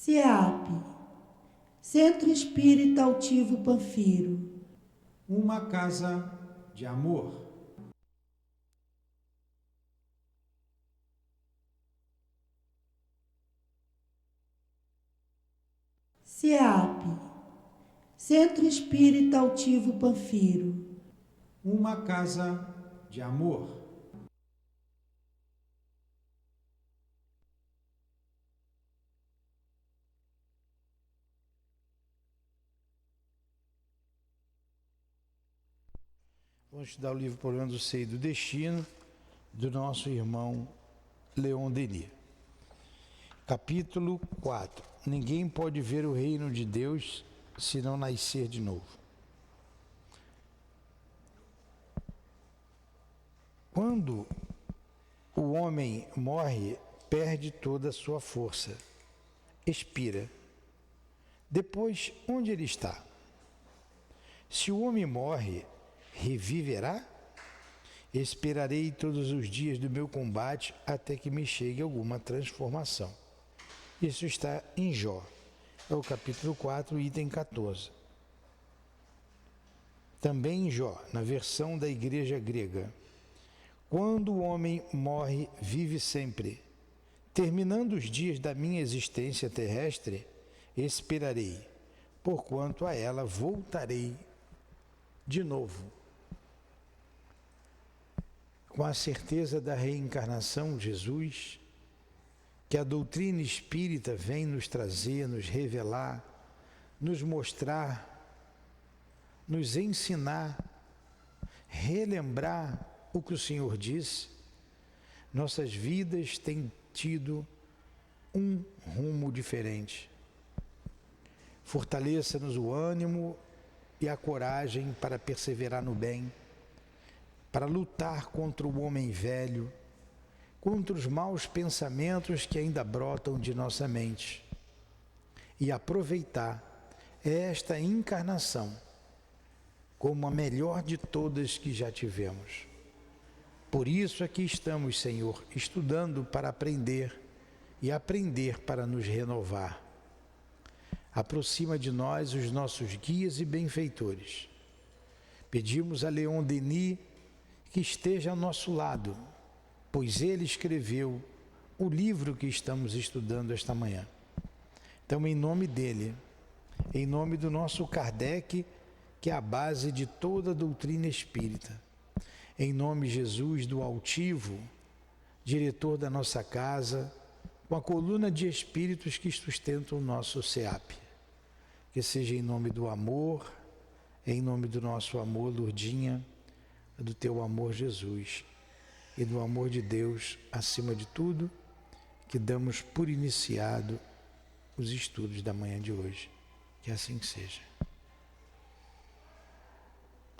CEAP, Centro Espírita Altivo Panfiro. Uma casa de amor. CEAP, Centro Espírita Altivo Panfiro. Uma casa de amor. Vamos estudar o livro Problema do Ser e do Destino, do nosso irmão Leon Denis. Capítulo 4. Ninguém pode ver o reino de Deus se não nascer de novo. Quando o homem morre, perde toda a sua força, expira. Depois, onde ele está? Se o homem morre, reviverá? Esperarei todos os dias do meu combate até que me chegue alguma transformação. Isso está em Jó, é o capítulo 4, item 14. Também em Jó, na versão da igreja grega. Quando o homem morre, vive sempre. Terminando os dias da minha existência terrestre, esperarei, porquanto a ela voltarei de novo. Com a certeza da reencarnação de Jesus, que a doutrina espírita vem nos trazer, nos revelar, nos mostrar, nos ensinar, relembrar o que o Senhor disse, nossas vidas têm tido um rumo diferente. Fortaleça-nos o ânimo e a coragem para perseverar no bem, para lutar contra o homem velho, contra os maus pensamentos que ainda brotam de nossa mente e aproveitar esta encarnação como a melhor de todas que já tivemos. Por isso aqui estamos, Senhor, estudando para aprender e aprender para nos renovar. Aproxima de nós os nossos guias e benfeitores. Pedimos a Leon Denis que esteja ao nosso lado, pois ele escreveu o livro que estamos estudando esta manhã. Então, em nome dele, em nome do nosso Kardec, que é a base de toda a doutrina espírita, em nome de Jesus do Altivo, diretor da nossa casa, com a coluna de espíritos que sustentam o nosso CEAP, que seja em nome do amor, em nome do nosso amor, Lourdinha, do teu amor, Jesus, e do amor de Deus, acima de tudo, que damos por iniciado os estudos da manhã de hoje. Que assim seja.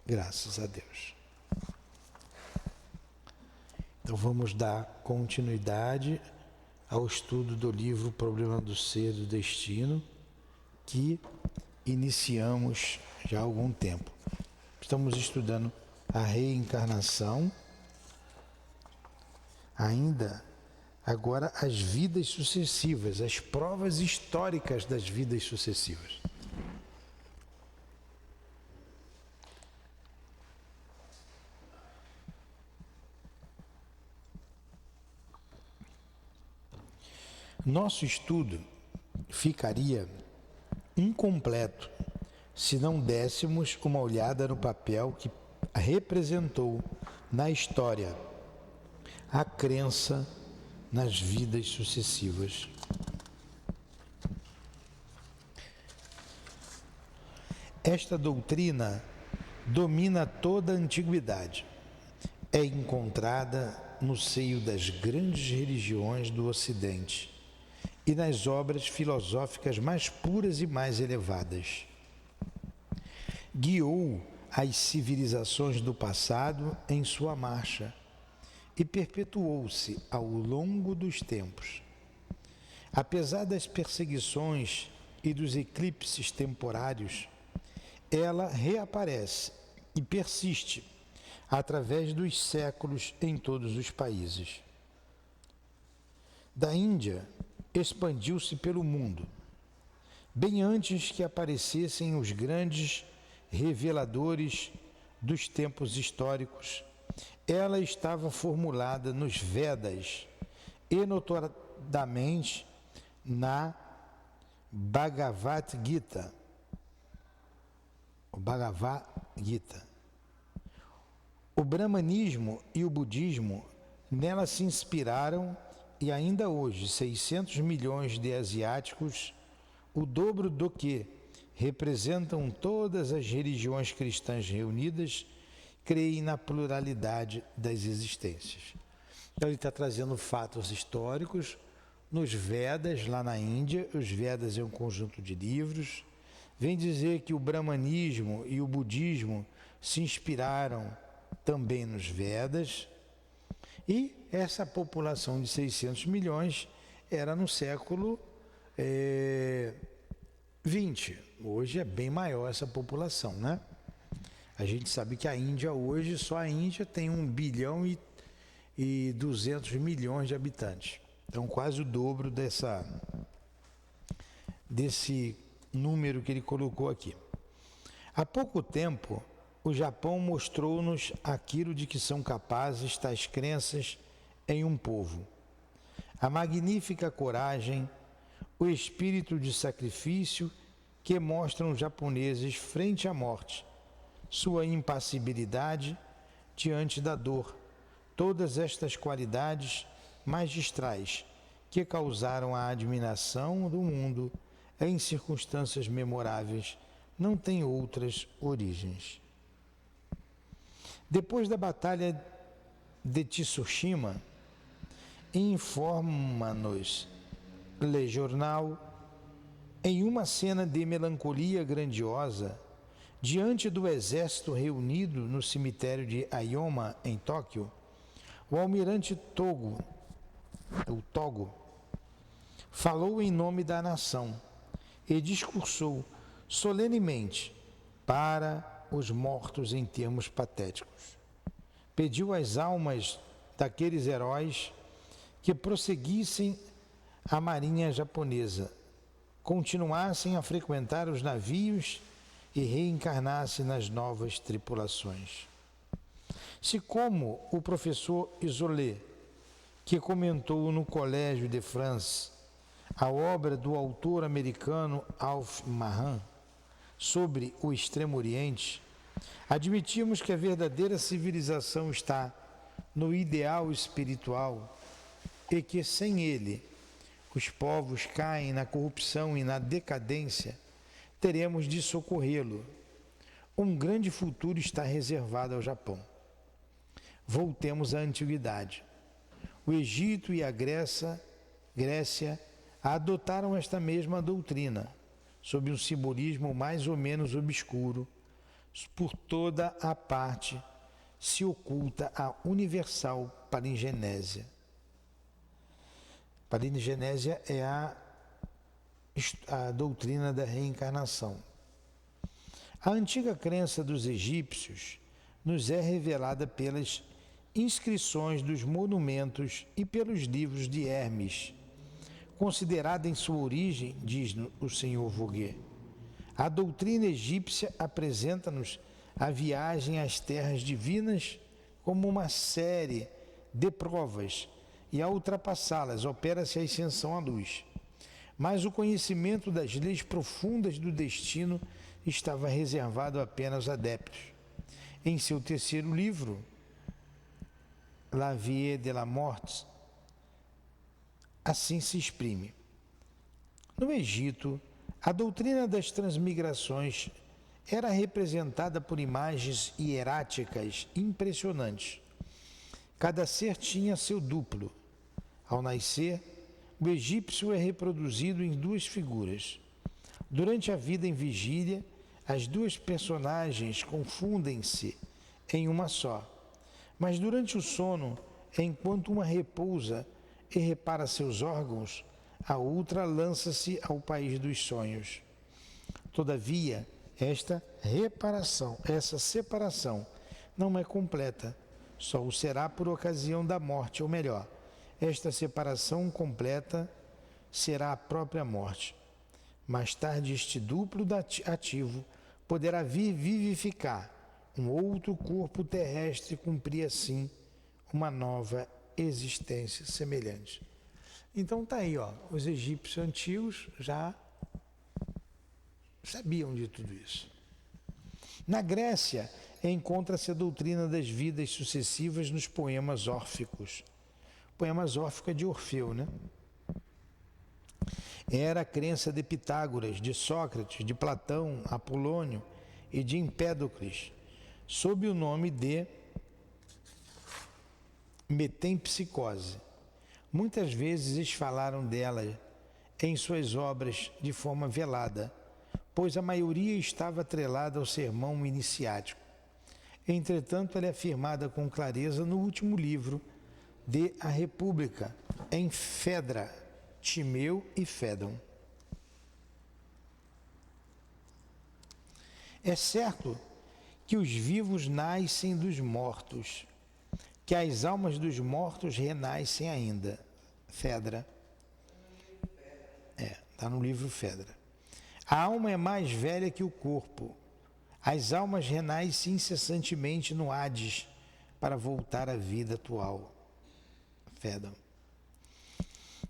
Graças a Deus. Então vamos dar continuidade ao estudo do livro Problema do Ser e do Destino, que iniciamos já há algum tempo. Estamos estudando a reencarnação, ainda agora as vidas sucessivas, as provas históricas das vidas sucessivas. Nosso estudo ficaria incompleto se não dessemos uma olhada no papel que representou na história a crença nas vidas sucessivas. Esta doutrina domina toda a antiguidade. É encontrada no seio das grandes religiões do Ocidente e nas obras filosóficas mais puras e mais elevadas. Guiou as civilizações do passado em sua marcha e perpetuou-se ao longo dos tempos. Apesar das perseguições e dos eclipses temporários, ela reaparece e persiste através dos séculos em todos os países. Da Índia, expandiu-se pelo mundo bem antes que aparecessem os grandes reveladores dos tempos históricos. Ela estava formulada nos Vedas e notadamente na Bhagavad Gita. O brahmanismo e o budismo nela se inspiraram e ainda hoje 600 milhões de asiáticos, o dobro do que representam todas as religiões cristãs reunidas, creem na pluralidade das existências. Então ele está trazendo fatos históricos nos Vedas, lá na Índia. Os Vedas é um conjunto de livros. Vem dizer que o brahmanismo e o budismo se inspiraram também nos Vedas. E essa população de 600 milhões era no século XX. Hoje é bem maior essa população, né? A gente sabe que a Índia hoje, só a Índia tem 1 bilhão e 200 milhões de habitantes. Então quase o dobro desse número que ele colocou aqui. Há pouco tempo, o Japão mostrou-nos aquilo de que são capazes tais crenças em um povo. A magnífica coragem, o espírito de sacrifício que mostram os japoneses frente à morte, sua impassibilidade diante da dor, todas estas qualidades magistrais que causaram a admiração do mundo em circunstâncias memoráveis, não têm outras origens. Depois da batalha de Tsushima, informa-nos Le Jornal, em uma cena de melancolia grandiosa, diante do exército reunido no cemitério de Ayoma, em Tóquio, o almirante Togo falou em nome da nação e discursou solenemente para os mortos em termos patéticos. Pediu às almas daqueles heróis que prosseguissem a marinha japonesa, continuassem a frequentar os navios e reencarnassem nas novas tripulações. Se como o professor Isolé, que comentou no Collège de France a obra do autor americano Alf Mahan sobre o Extremo Oriente, admitimos que a verdadeira civilização está no ideal espiritual e que sem ele os povos caem na corrupção e na decadência, teremos de socorrê-lo. Um grande futuro está reservado ao Japão. Voltemos à antiguidade. O Egito e a Grécia adotaram esta mesma doutrina, sob um simbolismo mais ou menos obscuro. Por toda a parte se oculta a universal palingenésia. Palingenésia é a doutrina da reencarnação. A antiga crença dos egípcios nos é revelada pelas inscrições dos monumentos e pelos livros de Hermes. Considerada em sua origem, diz o Sr. Vogel, a doutrina egípcia apresenta-nos a viagem às terras divinas como uma série de provas e ao ultrapassá-las opera-se a ascensão à luz. Mas o conhecimento das leis profundas do destino estava reservado apenas a adeptos. Em seu terceiro livro, La Vie de la Mort, assim se exprime. No Egito, a doutrina das transmigrações era representada por imagens hieráticas impressionantes. Cada ser tinha seu duplo. Ao nascer, o egípcio é reproduzido em duas figuras. Durante a vida em vigília, as duas personagens confundem-se em uma só. Mas durante o sono, enquanto uma repousa e repara seus órgãos, a outra lança-se ao país dos sonhos. Todavia, essa separação não é completa, só o será por ocasião da morte, ou melhor, esta separação completa será a própria morte. Mais tarde, este duplo ativo poderá vivificar um outro corpo terrestre e cumprir assim uma nova existência semelhante. Então tá aí, ó, os egípcios antigos já sabiam de tudo isso. Na Grécia, encontra-se a doutrina das vidas sucessivas nos poemas órficos. Poemas órficos é de Orfeu, né? Era a crença de Pitágoras, de Sócrates, de Platão, Apolônio e de Empédocles, sob o nome de metempsicose. Muitas vezes eles falaram dela em suas obras de forma velada, pois a maioria estava atrelada ao sermão iniciático. Entretanto, ela é afirmada com clareza no último livro de A República, em Fedra, Timeu e Fédon. É certo que os vivos nascem dos mortos, que as almas dos mortos renascem ainda. Fedra. Está no livro Fedra. A alma é mais velha que o corpo. As almas renascem incessantemente no Hades para voltar à vida atual. Fédon.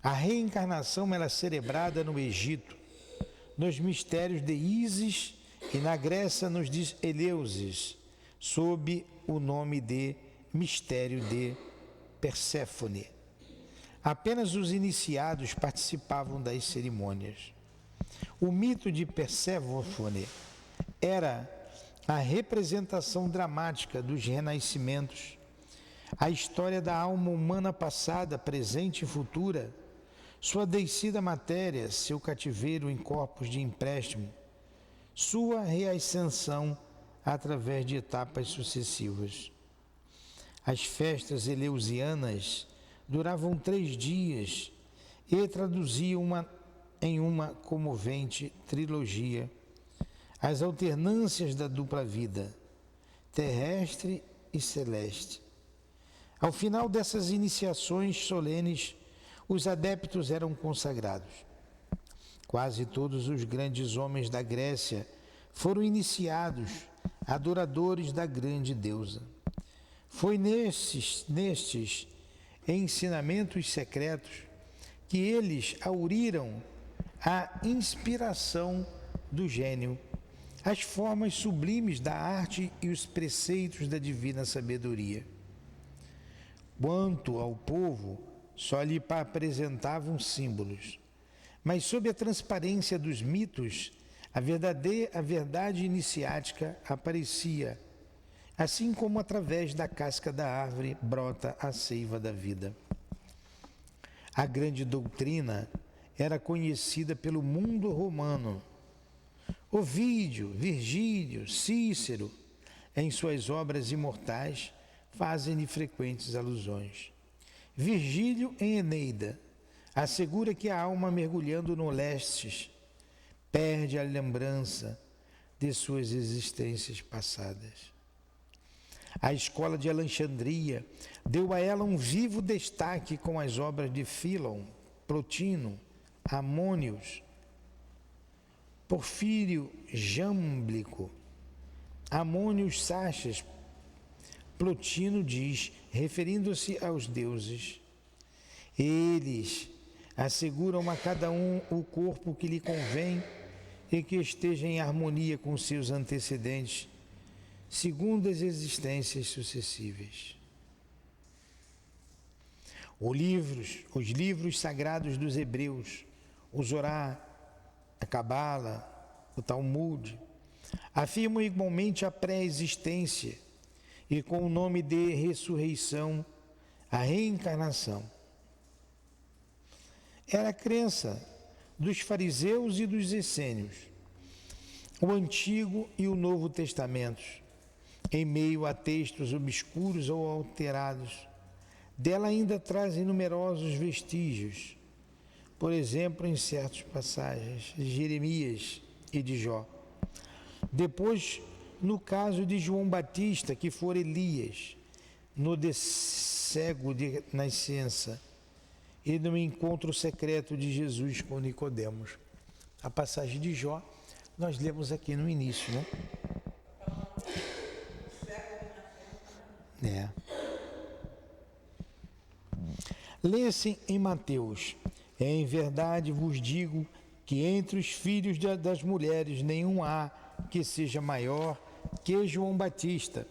A reencarnação ela é celebrada no Egito, nos mistérios de Ísis e na Grécia nos de Eleusis, sob o nome de mistério de Perséfone. Apenas os iniciados participavam das cerimônias. O mito de Perséfone era a representação dramática dos renascimentos, a história da alma humana passada, presente e futura, sua descida à matéria, seu cativeiro em corpos de empréstimo, sua reascensão através de etapas sucessivas. As festas eleusianas duravam 3 dias e traduziam em uma comovente trilogia as alternâncias da dupla vida, terrestre e celeste. Ao final dessas iniciações solenes, os adeptos eram consagrados. Quase todos os grandes homens da Grécia foram iniciados, adoradores da grande deusa. Foi nestes ensinamentos secretos que eles auriram a inspiração do gênio, as formas sublimes da arte e os preceitos da divina sabedoria. Quanto ao povo, só lhe apresentavam símbolos, mas sob a transparência dos mitos, a verdade iniciática aparecia, assim como através da casca da árvore brota a seiva da vida. A grande doutrina era conhecida pelo mundo romano. Ovídio, Virgílio, Cícero, em suas obras imortais, fazem-lhe frequentes alusões. Virgílio, em Eneida, assegura que a alma mergulhando no Lestes perde a lembrança de suas existências passadas. A escola de Alexandria deu a ela um vivo destaque com as obras de Filon, Plotino, Amônios, Porfírio Jâmblico, Amônios Sachas. Plotino diz, referindo-se aos deuses: eles asseguram a cada um o corpo que lhe convém e que esteja em harmonia com seus antecedentes, segundo as existências sucessivas. Os livros sagrados dos hebreus, o Zorá, a Cabala, o Talmud, afirmam igualmente a pré-existência e com o nome de ressurreição, a reencarnação. Era a crença dos fariseus e dos essênios, o Antigo e o Novo Testamentos, em meio a textos obscuros ou alterados. Dela ainda trazem numerosos vestígios, por exemplo, em certas passagens de Jeremias e de Jó. Depois, no caso de João Batista, que for Elias, no de cego de nascença, e no encontro secreto de Jesus com Nicodemos. a passagem de Jó, nós lemos aqui no início, né? Lê-se em Mateus: em verdade vos digo que entre os filhos das mulheres nenhum há que seja maior que João Batista.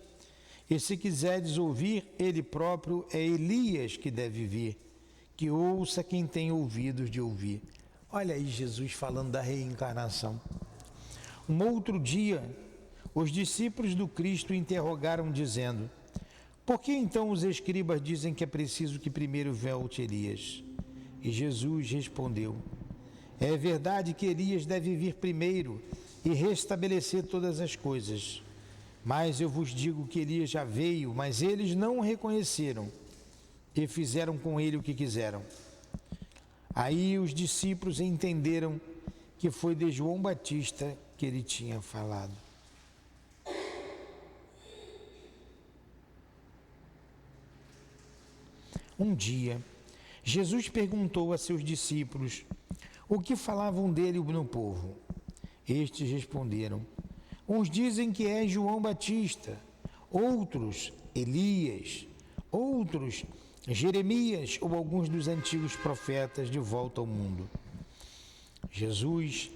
E se quiserdes ouvir, ele próprio é Elias que deve vir, que ouça quem tem ouvidos de ouvir. Olha aí Jesus falando da reencarnação. Um outro dia, os discípulos do Cristo interrogaram dizendo: por que então os escribas dizem que é preciso que primeiro volte Elias? E Jesus respondeu: é verdade que Elias deve vir primeiro e restabelecer todas as coisas. Mas eu vos digo que Elias já veio, mas eles não o reconheceram e fizeram com ele o que quiseram. Aí os discípulos entenderam que foi de João Batista que ele tinha falado. Um dia, Jesus perguntou a seus discípulos o que falavam dele no povo. Estes responderam: uns dizem que é João Batista, outros Elias, outros Jeremias ou alguns dos antigos profetas de volta ao mundo. Jesus,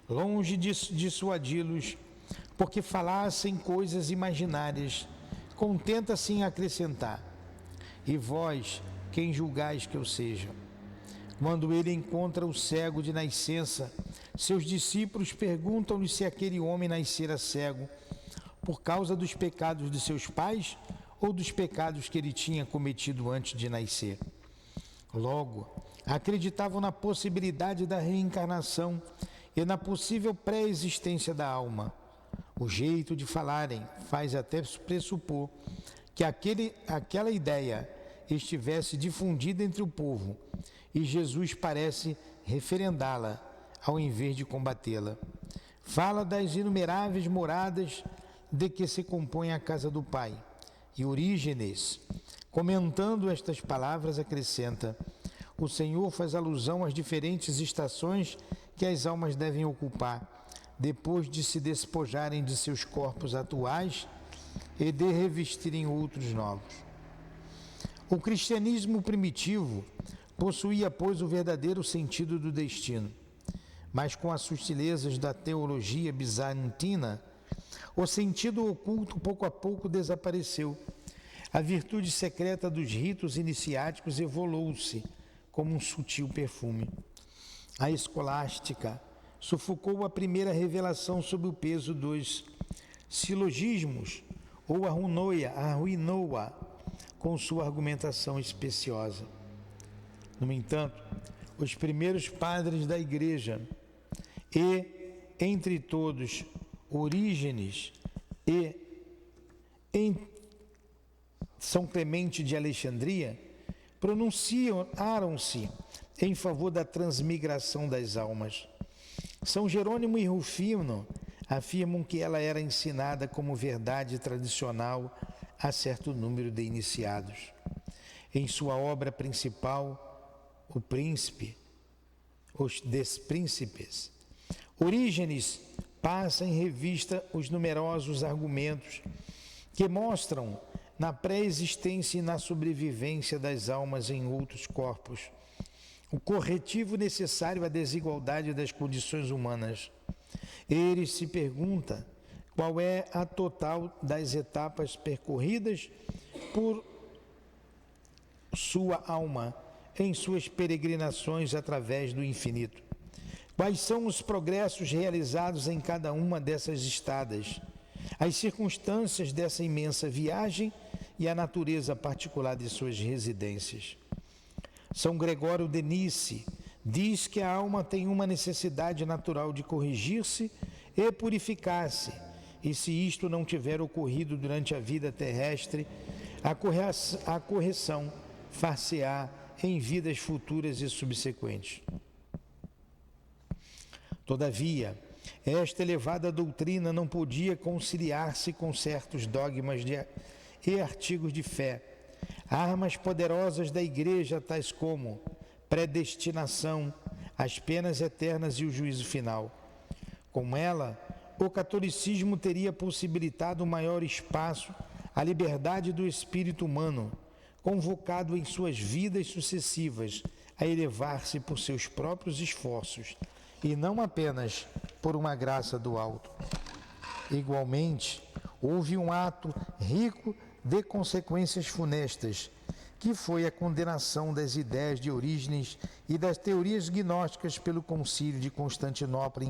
longe de dissuadi-los, porque falassem coisas imaginárias, contenta-se em acrescentar: e vós, quem julgais que eu seja? Quando ele encontra o cego de nascença, seus discípulos perguntam-lhe se aquele homem nascera cego por causa dos pecados de seus pais ou dos pecados que ele tinha cometido antes de nascer. Logo, acreditavam na possibilidade da reencarnação e na possível pré-existência da alma. O jeito de falarem faz até pressupor que aquela ideia estivesse difundida entre o povo, e Jesus parece referendá-la ao invés de combatê-la. Fala das inumeráveis moradas de que se compõe a casa do Pai. E Orígenes, comentando estas palavras, acrescenta: o Senhor faz alusão às diferentes estações que as almas devem ocupar, depois de se despojarem de seus corpos atuais e de revestirem outros novos. O cristianismo primitivo possuía, pois, o verdadeiro sentido do destino, mas com as sutilezas da teologia bizantina, o sentido oculto pouco a pouco desapareceu. A virtude secreta dos ritos iniciáticos evoluiu-se como um sutil perfume. A escolástica sufocou a primeira revelação sob o peso dos silogismos, ou arruinou-a com sua argumentação especiosa. No entanto, os primeiros padres da Igreja, e, entre todos, Orígenes e São Clemente de Alexandria, pronunciaram-se em favor da transmigração das almas. São Jerônimo e Rufino afirmam que ela era ensinada como verdade tradicional a certo número de iniciados. Em sua obra principal, O Príncipe, Os Despríncipes, Orígenes passa em revista os numerosos argumentos que mostram na pré-existência e na sobrevivência das almas em outros corpos o corretivo necessário à desigualdade das condições humanas. Ele se pergunta qual é a total das etapas percorridas por sua alma em suas peregrinações através do infinito. Quais são os progressos realizados em cada uma dessas estadas, as circunstâncias dessa imensa viagem e a natureza particular de suas residências. São Gregório de Nice diz que a alma tem uma necessidade natural de corrigir-se e purificar-se, e se isto não tiver ocorrido durante a vida terrestre, a correção far-se-á em vidas futuras e subsequentes. Todavia, esta elevada doutrina não podia conciliar-se com certos dogmas e artigos de fé, armas poderosas da Igreja, tais como predestinação, as penas eternas e o juízo final. Com ela, o catolicismo teria possibilitado maior espaço à liberdade do espírito humano, convocado em suas vidas sucessivas a elevar-se por seus próprios esforços, e não apenas por uma graça do alto. Igualmente, houve um ato rico de consequências funestas, que foi a condenação das ideias de Orígenes e das teorias gnósticas pelo Concílio de Constantinopla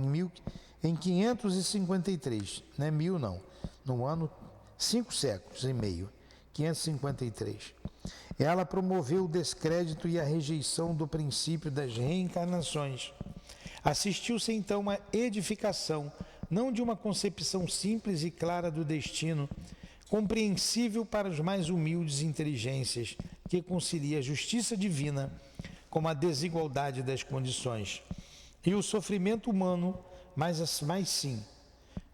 em 553, não é 1000 não, no ano 5 séculos e meio, 553. Ela promoveu o descrédito e a rejeição do princípio das reencarnações. Assistiu-se então à edificação, não de uma concepção simples e clara do destino, compreensível para os mais humildes inteligências, que concilia a justiça divina com a desigualdade das condições e o sofrimento humano, mas sim,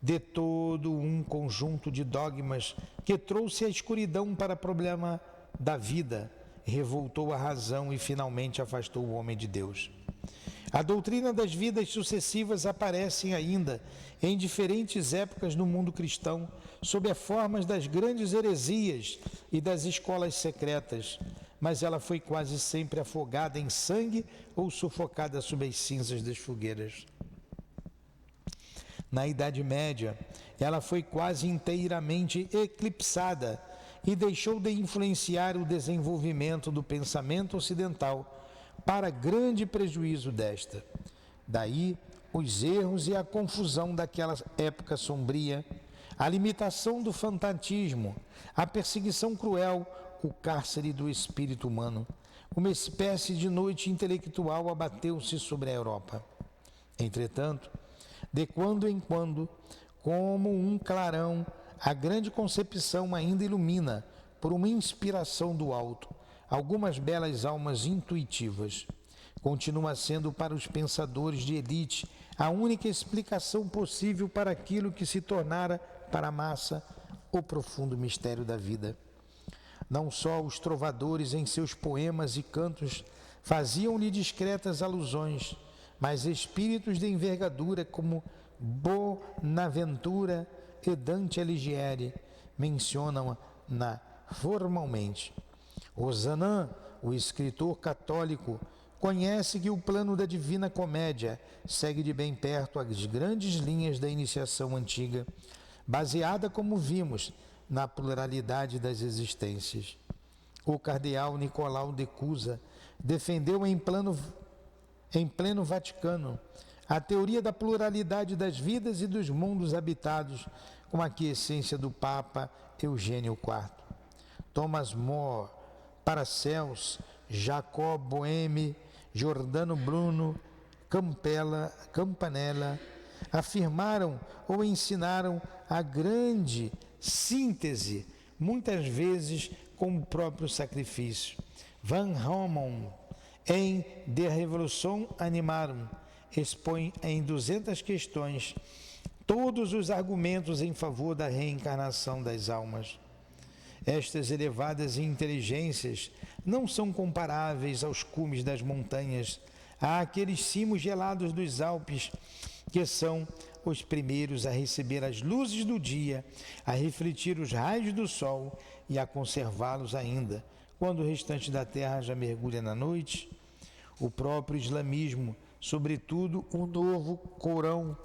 de todo um conjunto de dogmas que trouxe a escuridão para o problema da vida, revoltou a razão e finalmente afastou o homem de Deus. A doutrina das vidas sucessivas aparece ainda em diferentes épocas no mundo cristão, sob as formas das grandes heresias e das escolas secretas, mas ela foi quase sempre afogada em sangue ou sufocada sob as cinzas das fogueiras. Na Idade Média, ela foi quase inteiramente eclipsada e deixou de influenciar o desenvolvimento do pensamento ocidental, para grande prejuízo desta. Daí os erros e a confusão daquela época sombria, a limitação do fanatismo, a perseguição cruel, o cárcere do espírito humano. Uma espécie de noite intelectual abateu-se sobre a Europa. Entretanto, de quando em quando, como um clarão, a grande concepção ainda ilumina, por uma inspiração do alto, algumas belas almas intuitivas. Continua sendo para os pensadores de elite a única explicação possível para aquilo que se tornara para a massa o profundo mistério da vida. Não só os trovadores em seus poemas e cantos faziam-lhe discretas alusões, mas espíritos de envergadura como Bonaventura e Dante Alighieri mencionam-na formalmente. Ozanam, o escritor católico, conhece que o plano da Divina Comédia segue de bem perto as grandes linhas da iniciação antiga, baseada, como vimos, na pluralidade das existências. O cardeal Nicolau de Cusa defendeu em pleno Vaticano a teoria da pluralidade das vidas e dos mundos habitados, com a quiescência do Papa Eugênio IV. Thomas More, Paracels, Jacob Boehme, Giordano Bruno, Campanella afirmaram ou ensinaram a grande síntese, muitas vezes com o próprio sacrifício. Van Helmont, em De Revolution Animarum, expõe em 200 questões todos os argumentos em favor da reencarnação das almas. Estas elevadas inteligências não são comparáveis aos cumes das montanhas, àqueles cimos gelados dos Alpes, que são os primeiros a receber as luzes do dia, a refletir os raios do sol e a conservá-los ainda, quando o restante da terra já mergulha na noite. O próprio islamismo, sobretudo o novo Corão,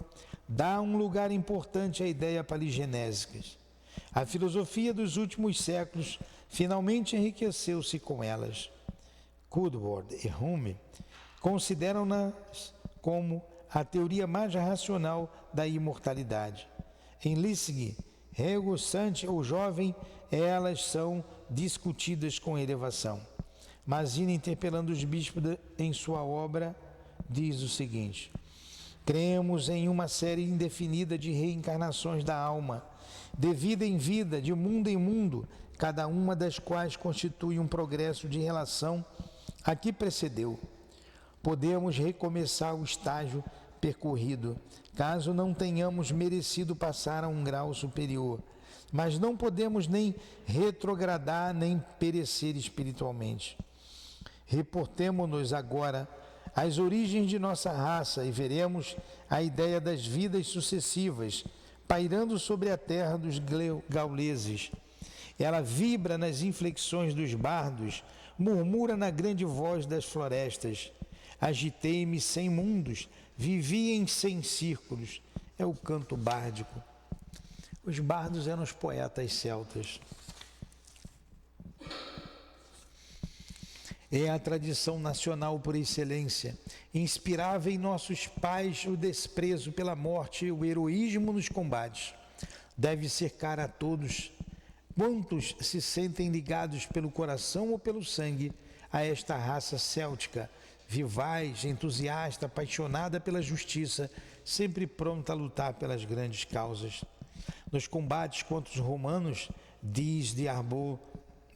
dá um lugar importante à ideia paligenésicas. A filosofia dos últimos séculos finalmente enriqueceu-se com elas. Woodward e Hume consideram-nas como a teoria mais racional da imortalidade. Em Lessig, Rego, Sant ou Jovem, elas são discutidas com elevação. Masina, interpelando os bispos em sua obra, diz o seguinte: cremos em uma série indefinida de reencarnações da alma, de vida em vida, de mundo em mundo, cada uma das quais constitui um progresso de relação a que precedeu. Podemos recomeçar o estágio percorrido, caso não tenhamos merecido passar a um grau superior, mas não podemos nem retrogradar nem perecer espiritualmente. Reportemo-nos agora as origens de nossa raça e veremos a ideia das vidas sucessivas pairando sobre a terra dos gauleses. Ela vibra nas inflexões dos bardos, murmura na grande voz das florestas. Agitei-me sem mundos, vivi em 100 círculos. É o canto bárdico. Os bardos eram os poetas celtas. É a tradição nacional por excelência. Inspirava em nossos pais o desprezo pela morte e o heroísmo nos combates. Deve cercar a todos quantos se sentem ligados pelo coração ou pelo sangue a esta raça céltica, vivaz, entusiasta, apaixonada pela justiça, sempre pronta a lutar pelas grandes causas. Nos combates contra os romanos, diz D'Arbaud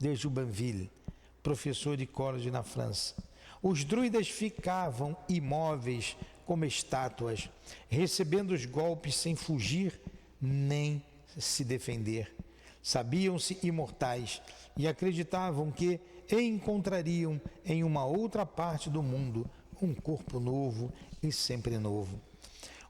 de Jubanville, professor de college na França, os druidas ficavam imóveis como estátuas, recebendo os golpes sem fugir nem se defender. Sabiam-se imortais e acreditavam que encontrariam em uma outra parte do mundo um corpo novo e sempre novo.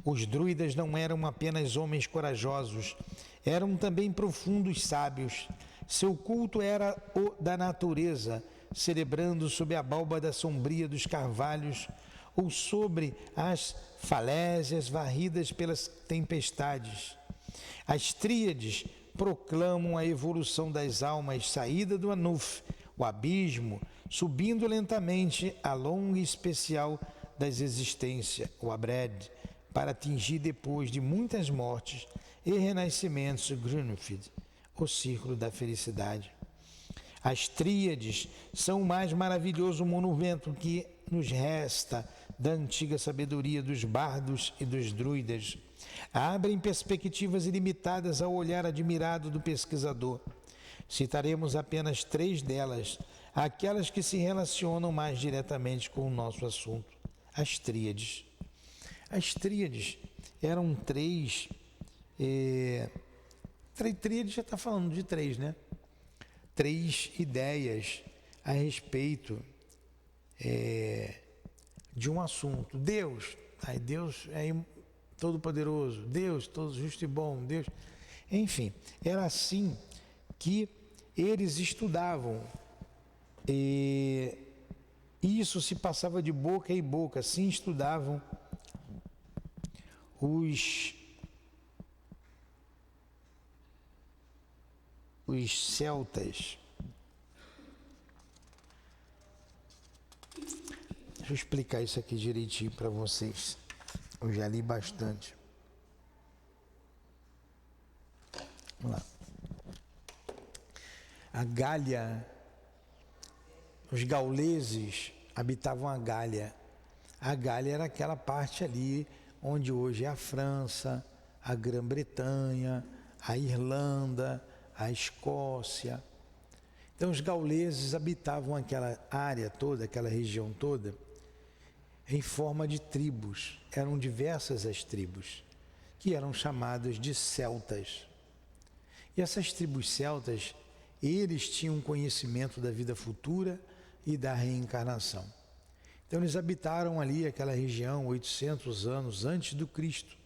Os druidas não eram apenas homens corajosos, eram também profundos sábios. Seu culto era o da natureza, celebrando sob a bálbada sombria dos carvalhos ou sobre as falésias varridas pelas tempestades. As tríades proclamam a evolução das almas, saída do Anuf, o abismo, subindo lentamente a longa especial das existências, o Abred, para atingir depois de muitas mortes e renascimentos, Grunfeld, o círculo da felicidade. As tríades são o mais maravilhoso monumento que nos resta da antiga sabedoria dos bardos e dos druidas. Abrem perspectivas ilimitadas ao olhar admirado do pesquisador. Citaremos apenas 3 delas, aquelas que se relacionam mais diretamente com o nosso assunto. As tríades. As tríades eram 3... Tríade já está falando de 3, né? 3 ideias a respeito de um assunto. Deus é todo-poderoso, Deus todo justo e bom, Deus... Enfim, era assim que eles estudavam. E isso se passava de boca em boca, assim estudavam os celtas. Deixa eu explicar isso aqui direitinho para vocês. Eu já li bastante. Vamos lá. A Gália, os gauleses habitavam a Gália. A Gália era aquela parte ali onde hoje é a França, a Grã-Bretanha, a Irlanda, a Escócia. Então os gauleses habitavam aquela área toda, aquela região toda, em forma de tribos. Eram diversas as tribos, que eram chamadas de celtas. E essas tribos celtas, eles tinham conhecimento da vida futura e da reencarnação. Então eles habitaram ali aquela região 800 anos antes do Cristo.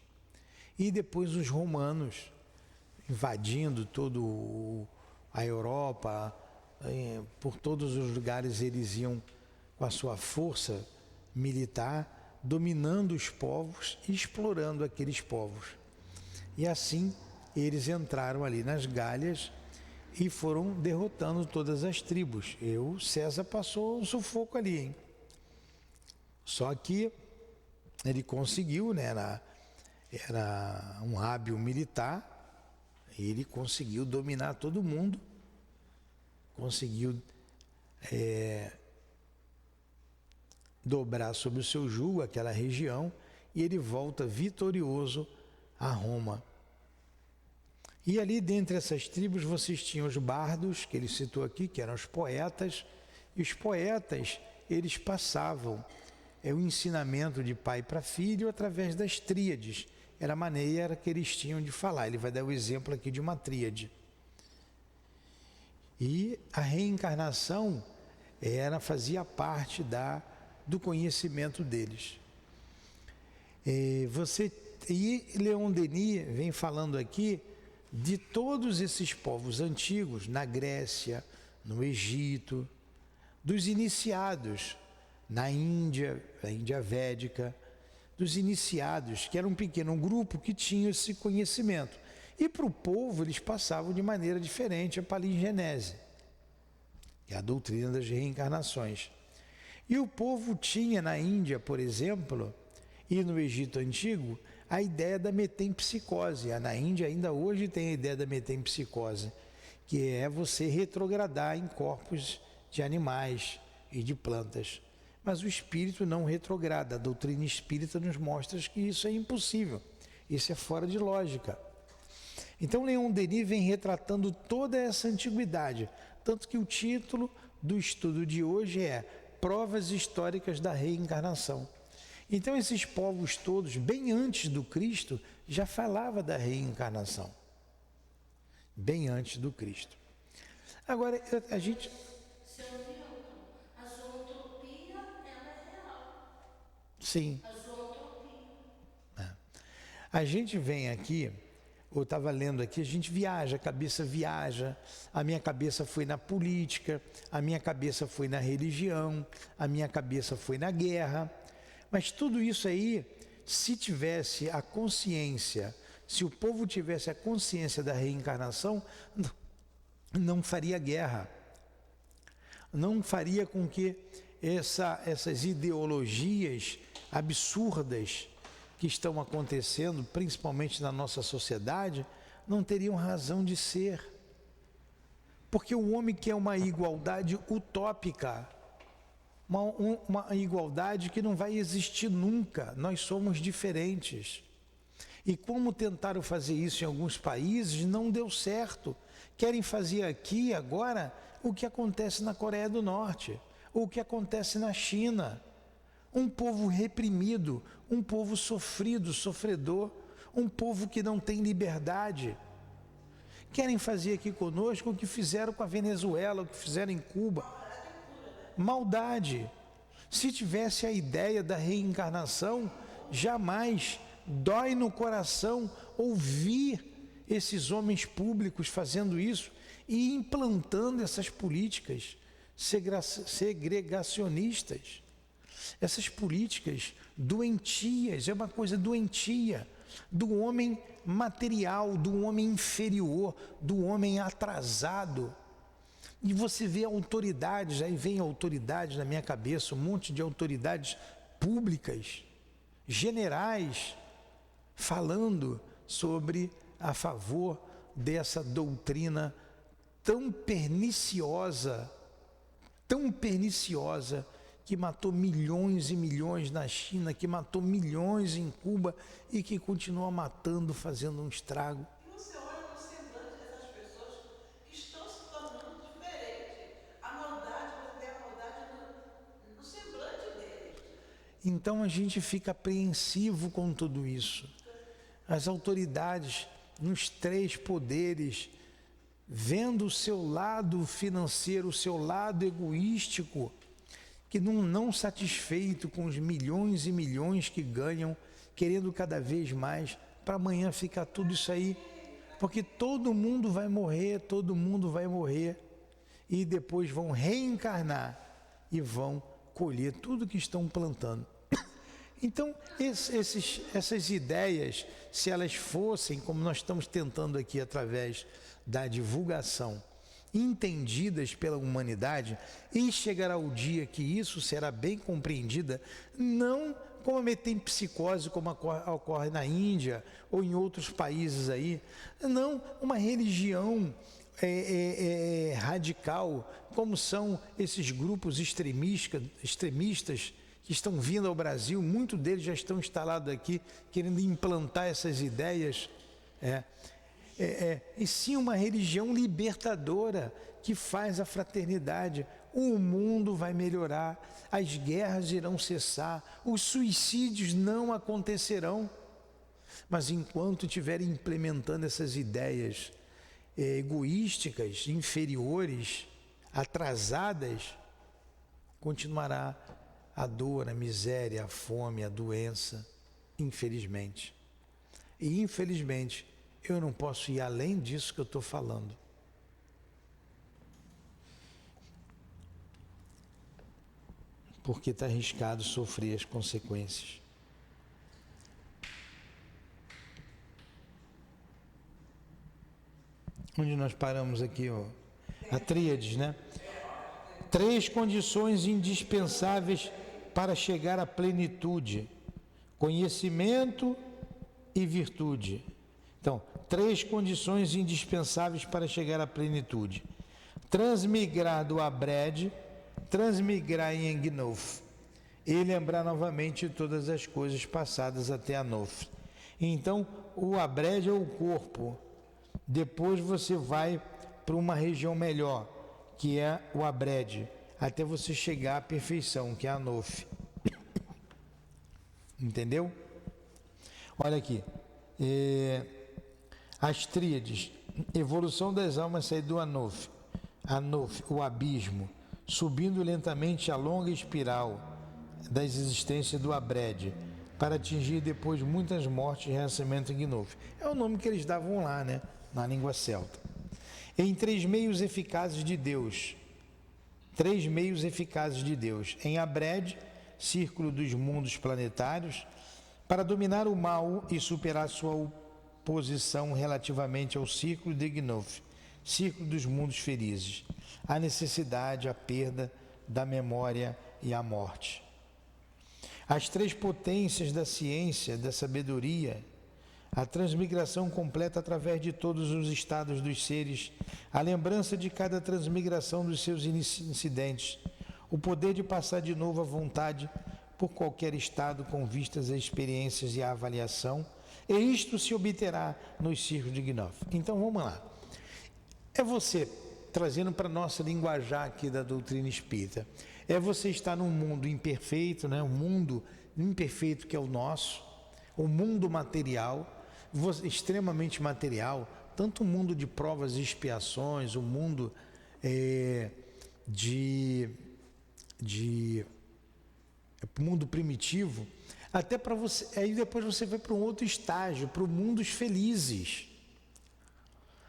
E depois os romanos, invadindo toda a Europa, por todos os lugares eles iam com a sua força militar, dominando os povos e explorando aqueles povos. E assim eles entraram ali nas Gálias e foram derrotando todas as tribos. César passou um sufoco ali, hein? Só que ele conseguiu, né? Era um hábil militar, ele conseguiu dominar todo mundo, conseguiu dobrar sob o seu jugo aquela região, e ele volta vitorioso a Roma. E ali dentre essas tribos vocês tinham os bardos, que ele citou aqui, que eram os poetas, e os poetas, eles passavam o ensinamento de pai para filho através das tríades. Era a maneira que eles tinham de falar. Ele vai dar o exemplo aqui de uma tríade. E a reencarnação fazia parte do conhecimento deles. E Leon Denis vem falando aqui de todos esses povos antigos, na Grécia, no Egito, dos iniciados, na Índia, a Índia Védica, dos iniciados, que era um pequeno grupo que tinha esse conhecimento. E para o povo eles passavam de maneira diferente a palingenese, que é a doutrina das reencarnações. E o povo tinha na Índia, por exemplo, e no Egito Antigo, a ideia da metempsicose. Na Índia ainda hoje tem a ideia da metempsicose, que é você retrogradar em corpos de animais e de plantas. Mas o espírito não retrograda. A doutrina espírita nos mostra que isso é impossível. Isso é fora de lógica. Então Leon Denis vem retratando toda essa antiguidade. Tanto que o título do estudo de hoje é Provas Históricas da Reencarnação. Então esses povos todos, bem antes do Cristo, já falava da reencarnação. Bem antes do Cristo. Agora, a gente... A zoantropia, ela é real. Sim. A zoantropia. A gente vem aqui, eu estava lendo aqui, a gente viaja, a cabeça viaja, a minha cabeça foi na política, a minha cabeça foi na religião, a minha cabeça foi na guerra. Mas tudo isso aí, se tivesse a consciência, se o povo tivesse a consciência da reencarnação, não faria guerra. Não faria com que essas ideologias absurdas que estão acontecendo, principalmente na nossa sociedade, não teriam razão de ser. Porque o homem quer uma igualdade utópica, uma igualdade que não vai existir nunca. Nós somos diferentes. E como tentaram fazer isso em alguns países, não deu certo. Querem fazer aqui, agora, o que acontece na Coreia do Norte, ou o que acontece na China. Um povo reprimido, um povo sofrido, sofredor, um povo que não tem liberdade. Querem fazer aqui conosco o que fizeram com a Venezuela, o que fizeram em Cuba. Maldade. Se tivesse a ideia da reencarnação, jamais dói no coração ouvir esses homens públicos fazendo isso e implantando essas políticas segregacionistas. Essas políticas doentias, é uma coisa doentia, do homem material, do homem inferior, do homem atrasado. E você vê autoridades, aí vem autoridades na minha cabeça, um monte de autoridades públicas, generais, falando sobre a favor dessa doutrina tão perniciosa, que matou milhões e milhões na China, que matou milhões em Cuba e que continua matando, fazendo um estrago. E você olha no semblante dessas pessoas que estão se tornando diferentes. A maldade, você vê a maldade no semblante deles. Então a gente fica apreensivo com tudo isso. As autoridades nos 3 poderes, vendo o seu lado financeiro, o seu lado egoístico, que não satisfeito com os milhões e milhões que ganham, querendo cada vez mais, para amanhã ficar tudo isso aí, porque todo mundo vai morrer, e depois vão reencarnar e vão colher tudo que estão plantando. Então, essas ideias, se elas fossem, como nós estamos tentando aqui através da divulgação, entendidas pela humanidade, e chegará o dia que isso será bem compreendida, não como a metempsicose, como ocorre na Índia ou em outros países aí, não uma religião radical, como são esses grupos extremistas que estão vindo ao Brasil, muitos deles já estão instalados aqui, querendo implantar essas ideias, e sim uma religião libertadora que faz a fraternidade. O mundo vai melhorar, as guerras irão cessar, os suicídios não acontecerão. Mas enquanto estiverem implementando essas ideias egoísticas, inferiores, atrasadas, continuará a dor, a miséria, a fome, a doença, infelizmente. E infelizmente, eu não posso ir além disso que eu estou falando. Porque está arriscado sofrer as consequências. Onde nós paramos aqui, ó? A tríades, né? 3 condições indispensáveis para chegar à plenitude: conhecimento e virtude. Então, 3 condições indispensáveis para chegar à plenitude: transmigrar do Abred, transmigrar em Engnof, e lembrar novamente todas as coisas passadas até a Nof. Então, o Abred é o corpo. Depois você vai para uma região melhor, que é o Abred, até você chegar à perfeição, que é a Nof. Entendeu? Olha aqui. As tríades: evolução das almas sair do Anof, o abismo, subindo lentamente a longa espiral das existências do Abred, para atingir depois muitas mortes e renascimento em Gnof. É o nome que eles davam lá, né? Na língua celta. Em 3 meios eficazes de Deus. 3 meios eficazes de Deus. Em Abred, círculo dos mundos planetários, para dominar o mal e superar sua oposição relativamente ao círculo de Gnof, círculo dos mundos felizes, a necessidade, a perda da memória e a morte. As 3 potências da ciência, da sabedoria, a transmigração completa através de todos os estados dos seres, a lembrança de cada transmigração dos seus incidentes, o poder de passar de novo à vontade por qualquer estado com vistas a experiências e a avaliação, e isto se obterá nos círculos de Gnof. Então vamos lá. É você, trazendo para a nossa linguajar aqui da doutrina espírita, é você estar num mundo imperfeito, né? Um mundo imperfeito que é o nosso, o mundo material, extremamente material, tanto o mundo de provas e expiações, o mundo mundo primitivo, até para você, aí depois você vai para um outro estágio, para mundos felizes.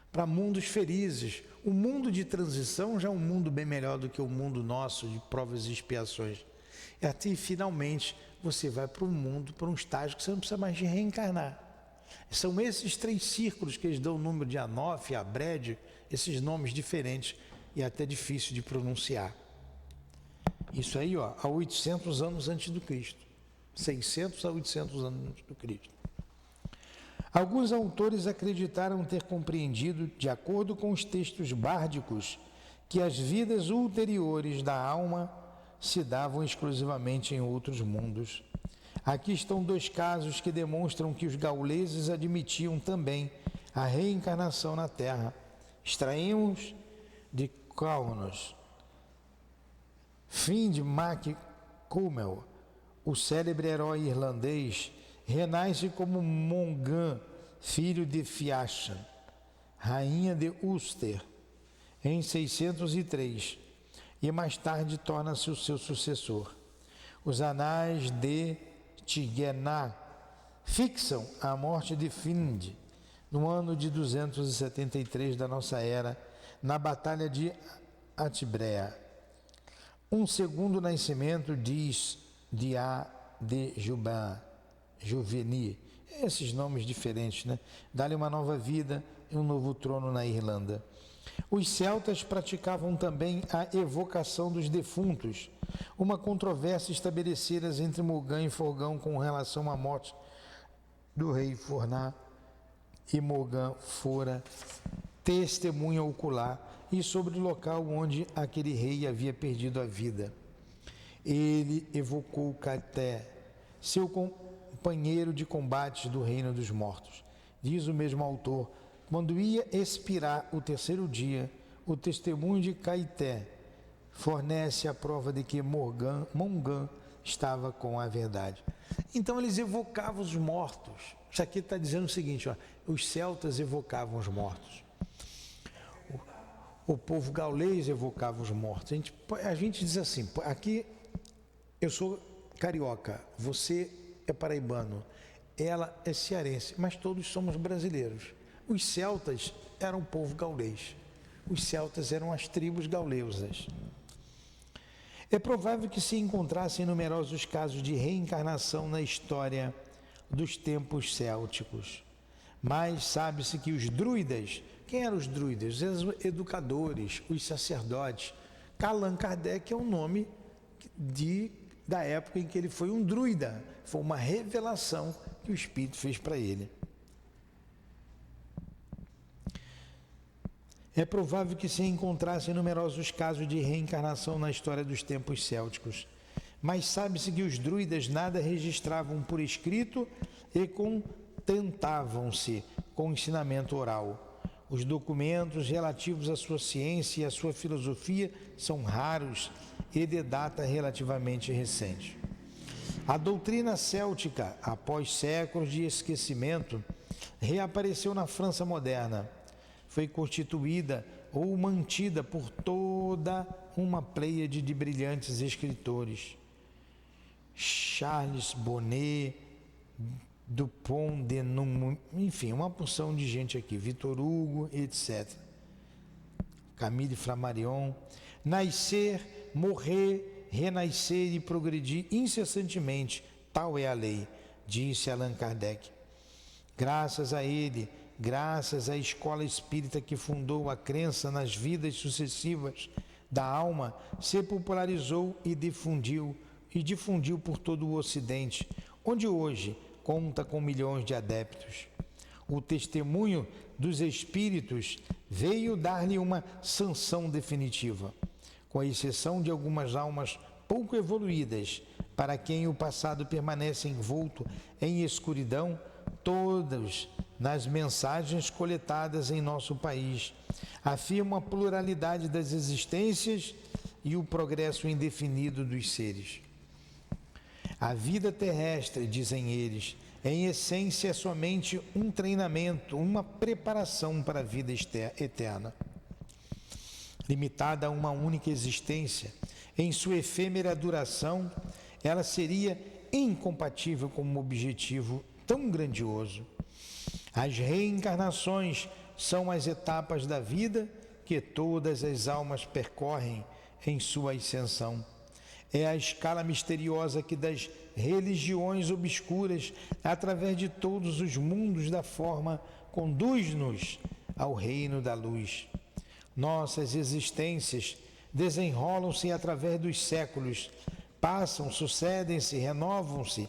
Para mundos felizes. O mundo de transição já é um mundo bem melhor do que o mundo nosso de provas e expiações. E até finalmente você vai para um mundo, para um estágio que você não precisa mais de reencarnar. São esses 3 círculos que eles dão o número de Anof, Abred, esses nomes diferentes e até difícil de pronunciar. Isso aí, ó, há 800 anos antes do Cristo. 600 a 800 anos antes do Cristo. Alguns autores acreditaram ter compreendido, de acordo com os textos bárdicos, que as vidas ulteriores da alma se davam exclusivamente em outros mundos. Aqui estão 2 casos que demonstram que os gauleses admitiam também a reencarnação na Terra. Extraímos de Kaunos. Find Mac Cumel, o célebre herói irlandês, renasce como Mongan, filho de Fiachan, rainha de Ulster, em 603, e mais tarde torna-se o seu sucessor. Os anais de Tigernach fixam a morte de Find no ano de 273 da nossa era, na Batalha de Atbrea. Um segundo nascimento diz de Juveni, esses nomes diferentes, né? Dá-lhe uma nova vida e um novo trono na Irlanda. Os celtas praticavam também a evocação dos defuntos, uma controvérsia estabelecida entre Morgan e Forgão com relação à morte do rei Forná, e Morgan fora testemunha ocular e sobre o local onde aquele rei havia perdido a vida. Ele evocou Caeté, seu companheiro de combates do reino dos mortos. Diz o mesmo autor: quando ia expirar o 3º dia, o testemunho de Caeté fornece a prova de que Mongan estava com a verdade. Então eles evocavam os mortos. Isso aqui está dizendo o seguinte, ó, os celtas evocavam os mortos. O povo gaulês evocava os mortos. A gente diz assim, aqui Eu sou carioca, você é paraibano, ela é cearense, mas todos somos brasileiros. Os celtas eram o povo gaulês. Os celtas eram as tribos gaulesas. É provável que se encontrassem numerosos casos de reencarnação na história dos tempos célticos. Mas sabe-se que os druidas, quem eram os druidas? Os educadores, os sacerdotes. Allan Kardec é o nome da época em que ele foi um druida. Foi uma revelação que o Espírito fez para ele. É provável que se encontrassem numerosos casos de reencarnação na história dos tempos célticos, mas sabe-se que os druidas nada registravam por escrito e contentavam-se com o ensinamento oral. Os documentos relativos à sua ciência e à sua filosofia são raros e de data relativamente recente. A doutrina céltica, após séculos de esquecimento, reapareceu na França moderna. Foi constituída ou mantida por toda uma pleiade de brilhantes escritores. Charles Bonnet, Dupont de Nemours, enfim, uma porção de gente aqui, Victor Hugo, etc. Camille Flammarion. Nascer, morrer, renascer e progredir incessantemente, tal é a lei, disse Allan Kardec. Graças a ele, graças à escola espírita que fundou a crença nas vidas sucessivas da alma, se popularizou e difundiu por todo o Ocidente, onde hoje conta com milhões de adeptos. O testemunho dos espíritos veio dar-lhe uma sanção definitiva, com exceção de algumas almas pouco evoluídas, para quem o passado permanece envolto em escuridão. Todas nas mensagens coletadas em nosso país afirmam a pluralidade das existências e o progresso indefinido dos seres. A vida terrestre, dizem eles, em essência é somente um treinamento, uma preparação para a vida eterna. Limitada a uma única existência, em sua efêmera duração, ela seria incompatível com um objetivo tão grandioso. As reencarnações são as etapas da vida que todas as almas percorrem em sua ascensão. É a escala misteriosa que das religiões obscuras, através de todos os mundos da forma, conduz-nos ao reino da luz. Nossas existências desenrolam-se através dos séculos, passam, sucedem-se, renovam-se,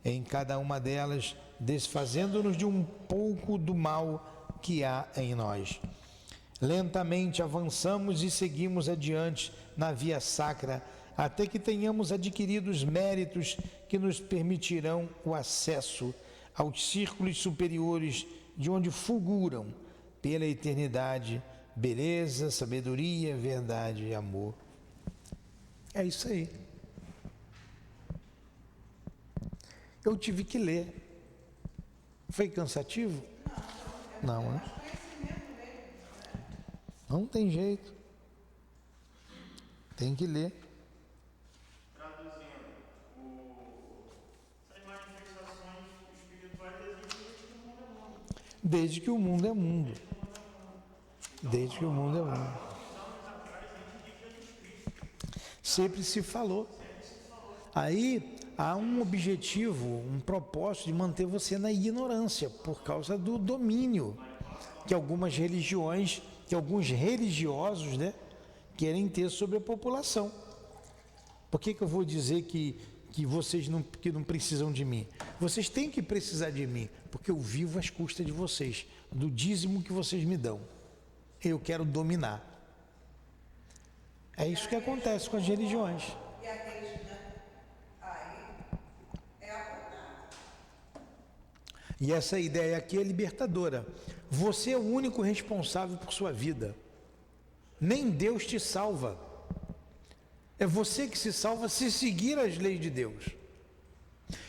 em cada uma delas, desfazendo-nos de um pouco do mal que há em nós. Lentamente avançamos e seguimos adiante na via sacra, até que tenhamos adquirido os méritos que nos permitirão o acesso aos círculos superiores, de onde fulguram pela eternidade beleza, sabedoria, verdade e amor. É isso aí. Eu tive que ler. Foi cansativo? Não, né? Não tem jeito. Tem que ler. Traduzindo, essas manifestações espirituais existem desde que o mundo é mundo. Desde que o mundo é mundo. Desde que o mundo é mundo. Sempre se falou. Aí há um objetivo, um propósito de manter você na ignorância, por causa do domínio que algumas religiões, que alguns religiosos, né, querem ter sobre a população. Por que eu vou dizer que vocês não precisam de mim? Vocês têm que precisar de mim, porque eu vivo às custas de vocês, do dízimo que vocês me dão. Eu quero dominar. É isso que acontece com as religiões. E aqueles aí é apontado. E essa ideia aqui é libertadora. Você é o único responsável por sua vida. Nem Deus te salva. É você que se salva se seguir as leis de Deus.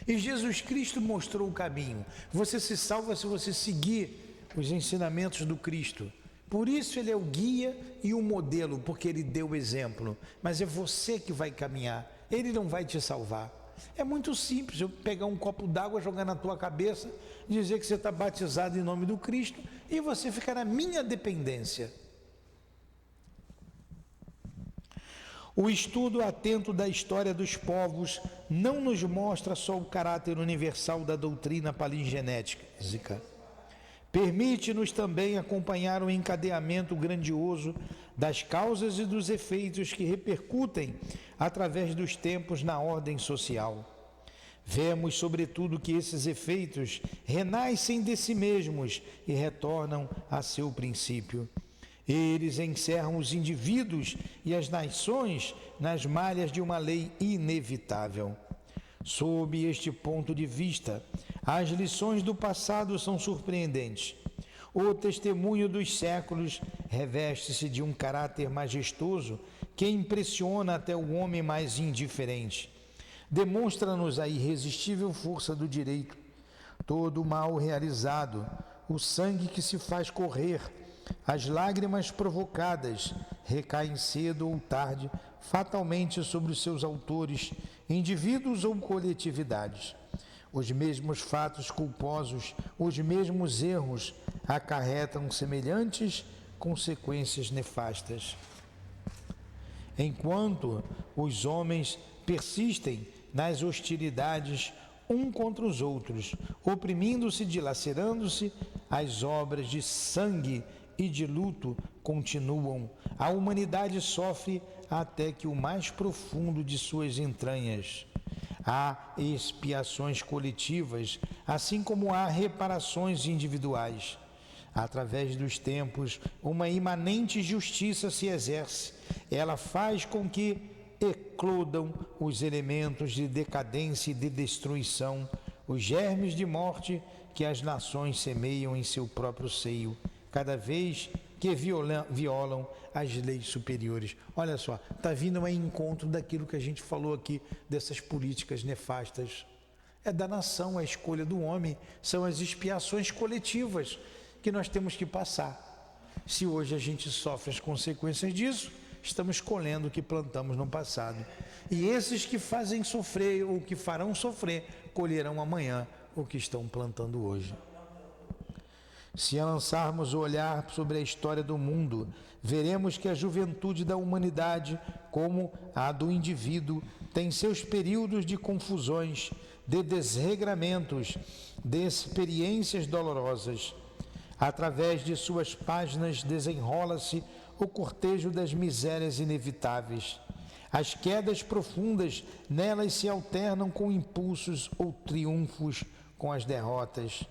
E Jesus Cristo mostrou o caminho. Você se salva se você seguir os ensinamentos do Cristo. Por isso ele é o guia e o modelo, porque ele deu o exemplo. Mas é você que vai caminhar. ele não vai te salvar. É muito simples eu pegar um copo d'água, jogar na tua cabeça, dizer que você está batizado em nome do Cristo e você ficar na minha dependência. O estudo atento da história dos povos não nos mostra só o caráter universal da doutrina palingenética. Permite-nos também acompanhar o encadeamento grandioso das causas e dos efeitos que repercutem através dos tempos na ordem social. Vemos, sobretudo, que esses efeitos renascem de si mesmos e retornam a seu princípio. Eles encerram os indivíduos e as nações nas malhas de uma lei inevitável. Sob este ponto de vista, as lições do passado são surpreendentes. O testemunho dos séculos reveste-se de um caráter majestoso que impressiona até o homem mais indiferente. Demonstra-nos a irresistível força do direito, todo o mal realizado, o sangue que se faz correr, as lágrimas provocadas recaem cedo ou tarde fatalmente sobre os seus autores, indivíduos ou coletividades. Os mesmos fatos culposos, os mesmos erros acarretam semelhantes consequências nefastas. Enquanto os homens persistem nas hostilidades um contra os outros, oprimindo-se e dilacerando-se, as obras de sangue e de luto continuam. A humanidade sofre até que o mais profundo de suas entranhas. Há expiações coletivas, assim como há reparações individuais. Através dos tempos, uma imanente justiça se exerce. Ela faz com que eclodam os elementos de decadência e de destruição, os germes de morte que as nações semeiam em seu próprio seio, cada vez que violam as leis superiores. Olha só, está vindo um encontro daquilo que a gente falou aqui, dessas políticas nefastas. É da nação a escolha do homem, são as expiações coletivas que nós temos que passar. Se hoje a gente sofre as consequências disso, estamos colhendo o que plantamos no passado. E esses que fazem sofrer ou que farão sofrer, colherão amanhã o que estão plantando hoje. Se lançarmos o olhar sobre a história do mundo, veremos que a juventude da humanidade, como a do indivíduo, tem seus períodos de confusões, de desregramentos, de experiências dolorosas. Através de suas páginas desenrola-se o cortejo das misérias inevitáveis. As quedas profundas nelas se alternam com impulsos ou triunfos com as derrotas.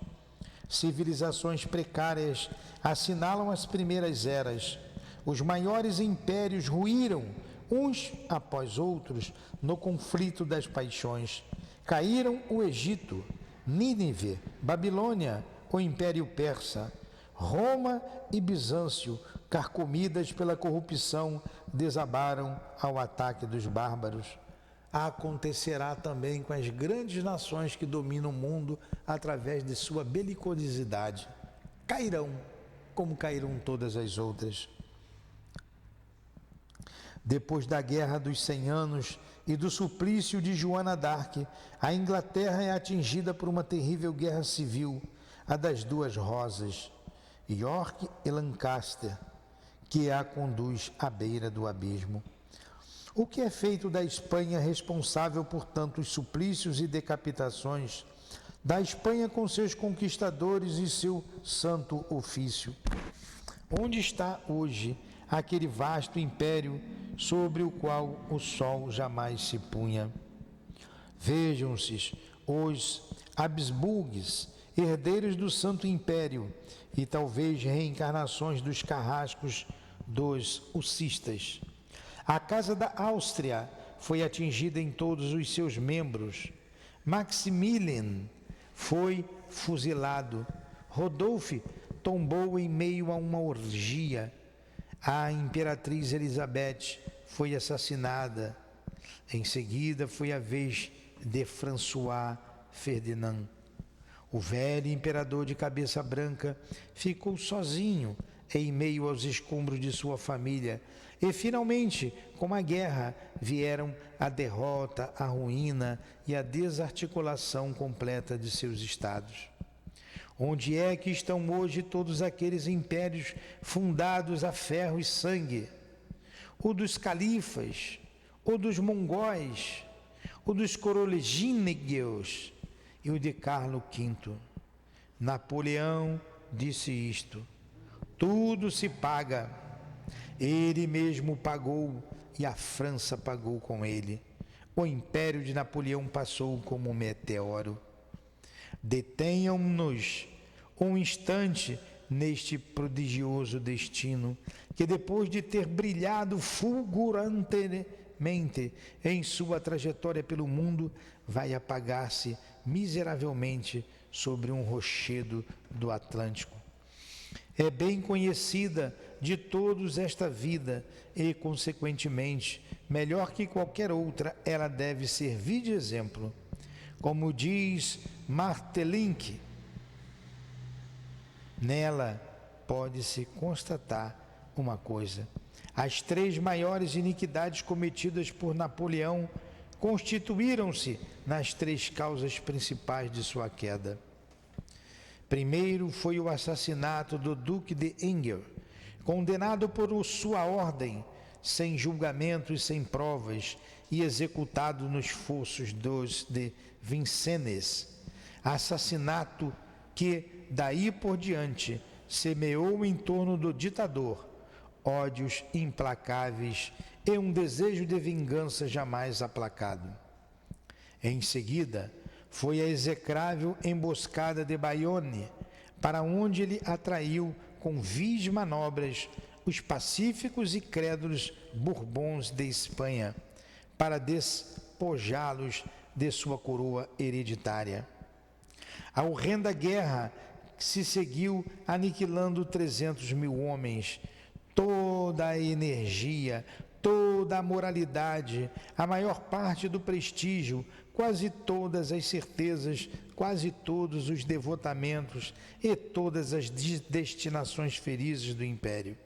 Civilizações precárias assinalam as primeiras eras. Os maiores impérios ruíram, uns após outros, no conflito das paixões. Caíram o Egito, Nínive, Babilônia, o Império Persa. Roma e Bizâncio, carcomidas pela corrupção, desabaram ao ataque dos bárbaros. Acontecerá também com as grandes nações que dominam o mundo através de sua belicosidade. Cairão, como caíram todas as outras. Depois da Guerra dos 100 Anos e do suplício de Joana d'Arc, a Inglaterra é atingida por uma terrível guerra civil, a das duas rosas, York e Lancaster, que a conduz à beira do abismo. O que é feito da Espanha responsável por tantos suplícios e decapitações, da Espanha com seus conquistadores e seu santo ofício? Onde está hoje aquele vasto império sobre o qual o sol jamais se punha? Vejam-se os Habsburgues, herdeiros do Santo Império, e talvez reencarnações dos carrascos dos hussistas. A Casa da Áustria foi atingida em todos os seus membros. Maximilian foi fuzilado. Rodolfo tombou em meio a uma orgia. A imperatriz Elizabeth foi assassinada. Em seguida foi a vez de François Ferdinand. O velho imperador de cabeça branca ficou sozinho em meio aos escombros de sua família E finalmente, com a guerra, vieram a derrota, a ruína e a desarticulação completa de seus estados. Onde é que estão hoje todos aqueles impérios fundados a ferro e sangue? O dos califas, o dos mongóis, o dos corolegíneos e o de Carlo V. Napoleão disse isto: tudo se paga. Ele mesmo pagou e a França pagou com ele. O império de Napoleão passou como um meteoro. Detenham-nos um instante neste prodigioso destino, que depois de ter brilhado fulgurantemente em sua trajetória pelo mundo, vai apagar-se miseravelmente sobre um rochedo do Atlântico. É bem conhecida de todos esta vida e, consequentemente, melhor que qualquer outra, ela deve servir de exemplo. Como diz Martelink, nela pode-se constatar uma coisa: as 3 maiores iniquidades cometidas por Napoleão constituíram-se nas 3 causas principais de sua queda. Primeiro foi o assassinato do Duque de Enghien, condenado por sua ordem, sem julgamento e sem provas, e executado nos fossos de Vincennes. Assassinato que, daí por diante, semeou em torno do ditador ódios implacáveis e um desejo de vingança jamais aplacado. Em seguida, foi a execrável emboscada de Bayonne, para onde ele atraiu com vis manobras os pacíficos e crédulos Bourbons de Espanha, para despojá-los de sua coroa hereditária. A horrenda guerra se seguiu aniquilando 300.000 homens, toda a energia, toda a moralidade, a maior parte do prestígio, quase todas as certezas, quase todos os devotamentos e todas as destinações felizes do império.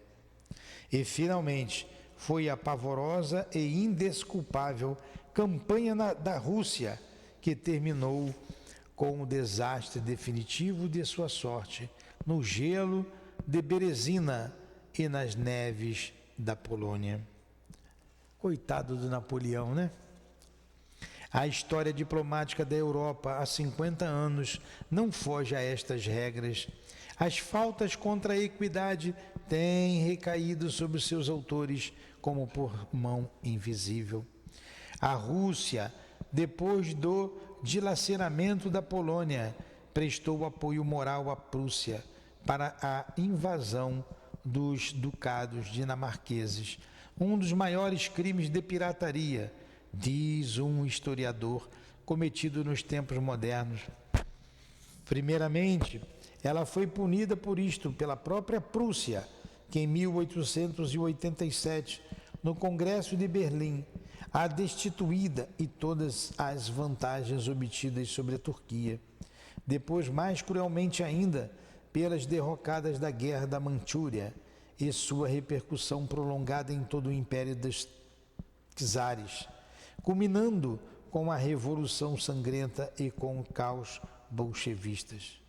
E, finalmente, foi a pavorosa e indesculpável campanha da Rússia que terminou com o desastre definitivo de sua sorte no gelo de Berezina e nas neves da Polônia. Coitado do Napoleão, né? A história diplomática da Europa há 50 anos não foge a estas regras. As faltas contra a equidade têm recaído sobre seus autores como por mão invisível. A Rússia, depois do dilaceramento da Polônia, prestou apoio moral à Prússia para a invasão dos ducados dinamarqueses, um dos maiores crimes de pirataria, diz um historiador, cometido nos tempos modernos. Primeiramente, ela foi punida por isto pela própria Prússia, que em 1887, no Congresso de Berlim, a destituída e todas as vantagens obtidas sobre a Turquia. Depois, mais cruelmente ainda, pelas derrocadas da Guerra da Manchúria e sua repercussão prolongada em todo o Império dos Czares, culminando com a Revolução Sangrenta e com o caos bolchevistas.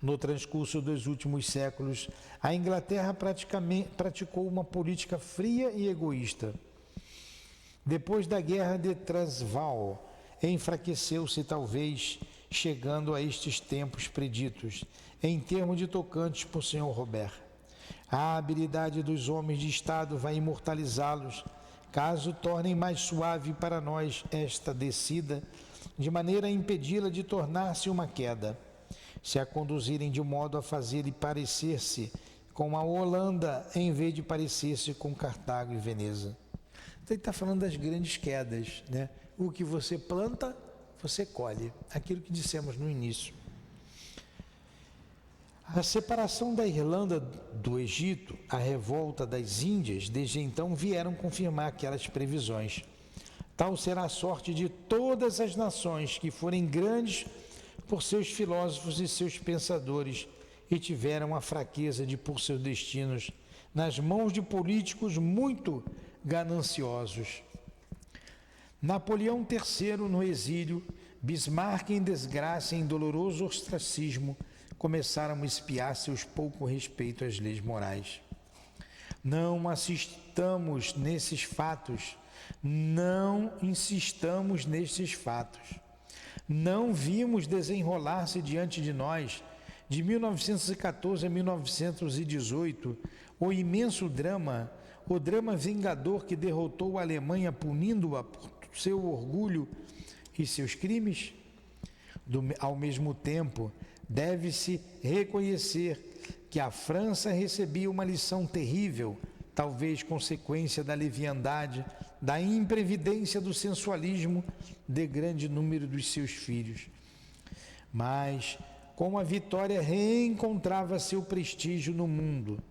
No transcurso dos últimos séculos, a Inglaterra praticou uma política fria e egoísta. Depois da Guerra de Transvaal, enfraqueceu-se talvez, chegando a estes tempos preditos, em termos de tocantes por Sr. Robert. A habilidade dos homens de Estado vai imortalizá-los, caso tornem mais suave para nós esta descida, de maneira a impedi-la de tornar-se uma queda, se a conduzirem de modo a fazer-lhe parecer-se com a Holanda, em vez de parecer-se com Cartago e Veneza. Então ele está falando das grandes quedas, né? O que você planta, você colhe. Aquilo que dissemos no início. A separação da Irlanda do Egito, a revolta das Índias, desde então vieram confirmar aquelas previsões. Tal será a sorte de todas as nações que forem grandes por seus filósofos e seus pensadores e tiveram a fraqueza de, por seus destinos, nas mãos de políticos muito gananciosos. Napoleão III no exílio, Bismarck em desgraça e em doloroso ostracismo, começaram a espiar seus pouco respeito às leis morais. Não assistamos nesses fatos, não insistamos nesses fatos. Não vimos desenrolar-se diante de nós, de 1914 a 1918, o imenso drama, o drama vingador que derrotou a Alemanha punindo-a por seu orgulho e seus crimes? Ao mesmo tempo, deve-se reconhecer que a França recebia uma lição terrível, talvez consequência da leviandade, da imprevidência, do sensualismo de grande número dos seus filhos. Mas, como a vitória reencontrava seu prestígio no mundo,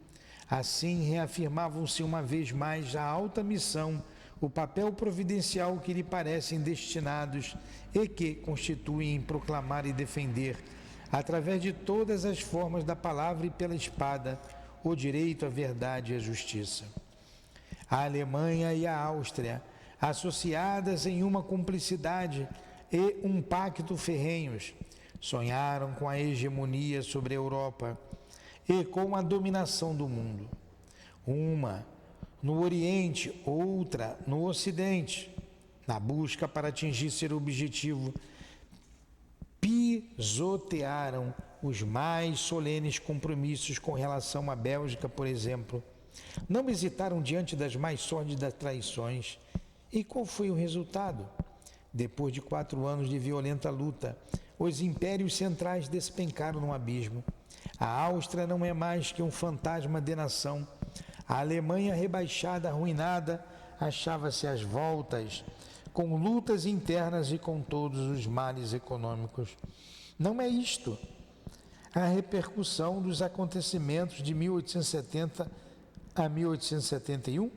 assim reafirmavam-se uma vez mais a alta missão, o papel providencial que lhe parecem destinados e que constituem em proclamar e defender, através de todas as formas da palavra e pela espada, o direito, a verdade e a justiça. A Alemanha e a Áustria, associadas em uma cumplicidade e um pacto ferrenhos, sonharam com a hegemonia sobre a Europa e com a dominação do mundo. Uma no Oriente, outra no Ocidente, na busca para atingir seu objetivo, pisotearam os mais solenes compromissos com relação à Bélgica, por exemplo. Não hesitaram diante das mais sórdidas traições. E qual foi o resultado? Depois de 4 anos de violenta luta, os impérios centrais despencaram no abismo. A Áustria não é mais que um fantasma de nação. A Alemanha rebaixada, arruinada, achava-se às voltas, com lutas internas e com todos os males econômicos. Não é isto a repercussão dos acontecimentos de 1870 a 1871?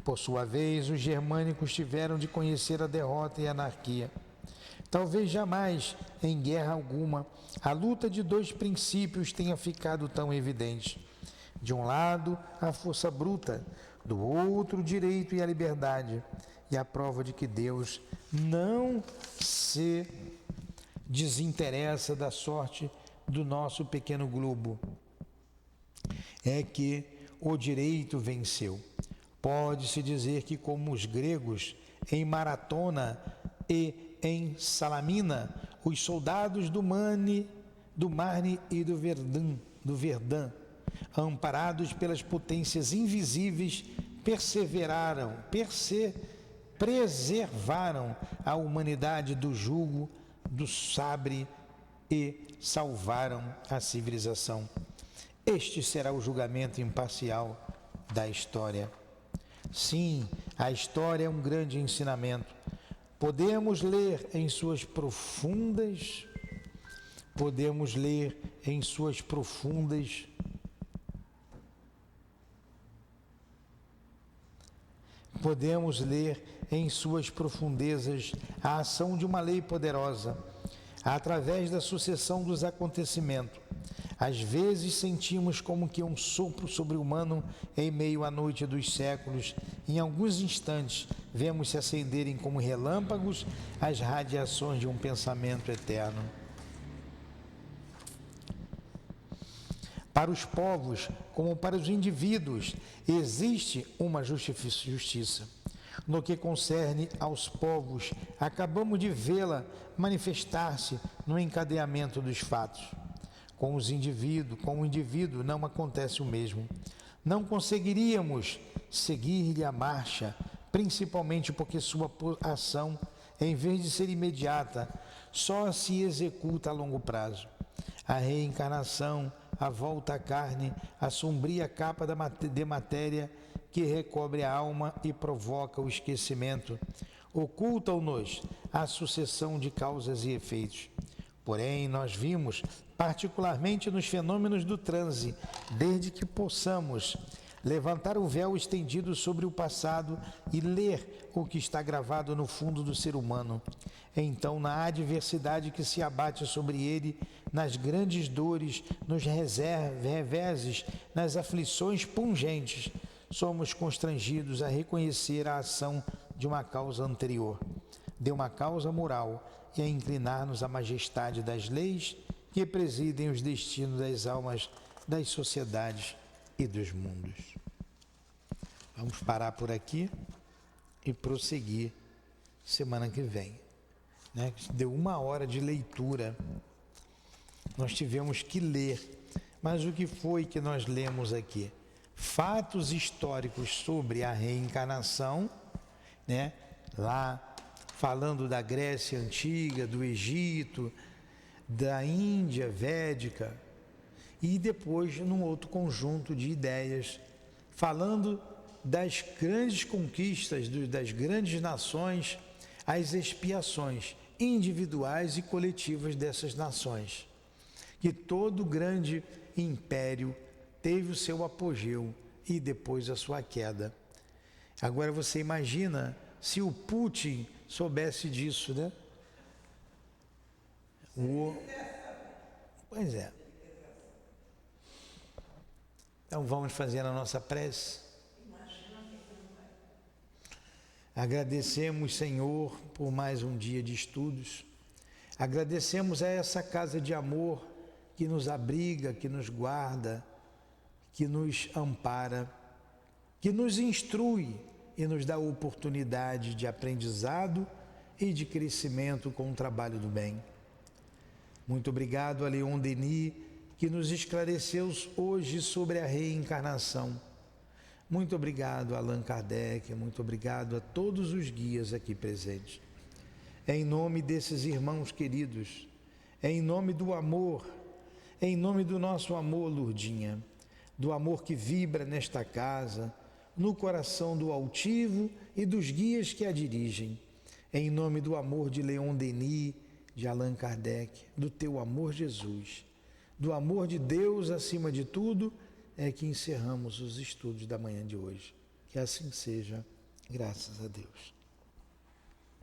Por sua vez, os germânicos tiveram de conhecer a derrota e a anarquia. Talvez jamais, em guerra alguma, a luta de 2 princípios tenha ficado tão evidente. De um lado, a força bruta, do outro, o direito e a liberdade, e a prova de que Deus não se desinteressa da sorte do nosso pequeno globo é que o direito venceu. Pode-se dizer que, como os gregos em Maratona e em Salamina, os soldados do Marne e do Verdun, amparados pelas potências invisíveis, preservaram a humanidade do jugo do sabre e salvaram a civilização. Este será o julgamento imparcial da história. Sim, a história é um grande ensinamento. Podemos ler em suas profundas profundezas a ação de uma lei poderosa, através da sucessão dos acontecimentos. Às vezes sentimos como que um sopro sobre-humano em meio à noite dos séculos. Em alguns instantes, vemos se acenderem como relâmpagos as radiações de um pensamento eterno. Para os povos, como para os indivíduos, existe uma justiça. No que concerne aos povos, acabamos de vê-la manifestar-se no encadeamento dos fatos. Com o indivíduo não acontece o mesmo. Não conseguiríamos seguir-lhe a marcha, principalmente porque sua ação, em vez de ser imediata, só se executa a longo prazo. A reencarnação, a volta à carne, a sombria capa de matéria que recobre a alma e provoca o esquecimento, ocultam-nos a sucessão de causas e efeitos. Porém, nós vimos, particularmente nos fenômenos do transe, desde que possamos levantar o véu estendido sobre o passado e ler o que está gravado no fundo do ser humano. Então, na adversidade que se abate sobre ele, nas grandes dores, nos reveses, nas aflições pungentes, somos constrangidos a reconhecer a ação de uma causa anterior, de uma causa moral, e a inclinar-nos à majestade das leis que presidem os destinos das almas, das sociedades e dos mundos. Vamos parar por aqui e prosseguir semana que vem. Deu 1 hora de leitura. Nós tivemos que ler. Mas o que foi que nós lemos aqui? Fatos históricos sobre a reencarnação, lá falando da Grécia Antiga, do Egito, da Índia Védica, e depois num outro conjunto de ideias, falando das grandes conquistas, das grandes nações, as expiações individuais e coletivas dessas nações. Que todo grande império teve o seu apogeu e depois a sua queda. Agora você imagina se o Putin soubesse disso, né? Pois é. Então vamos fazer a nossa prece. Agradecemos, Senhor, por mais um dia de estudos. Agradecemos a essa casa de amor que nos abriga, que nos guarda, que nos ampara, que nos instrui e nos dá oportunidade de aprendizado e de crescimento com o trabalho do bem. Muito obrigado a Leon Denis, que nos esclareceu hoje sobre a reencarnação. Muito obrigado a Allan Kardec, muito obrigado a todos os guias aqui presentes. É em nome desses irmãos queridos, é em nome do amor, é em nome do nosso amor, Lourdinha, do amor que vibra nesta casa, no coração do altivo e dos guias que a dirigem. É em nome do amor de Leon Denis, de Allan Kardec, do teu amor, Jesus, do amor de Deus acima de tudo, é que encerramos os estudos da manhã de hoje. Que assim seja, graças a Deus.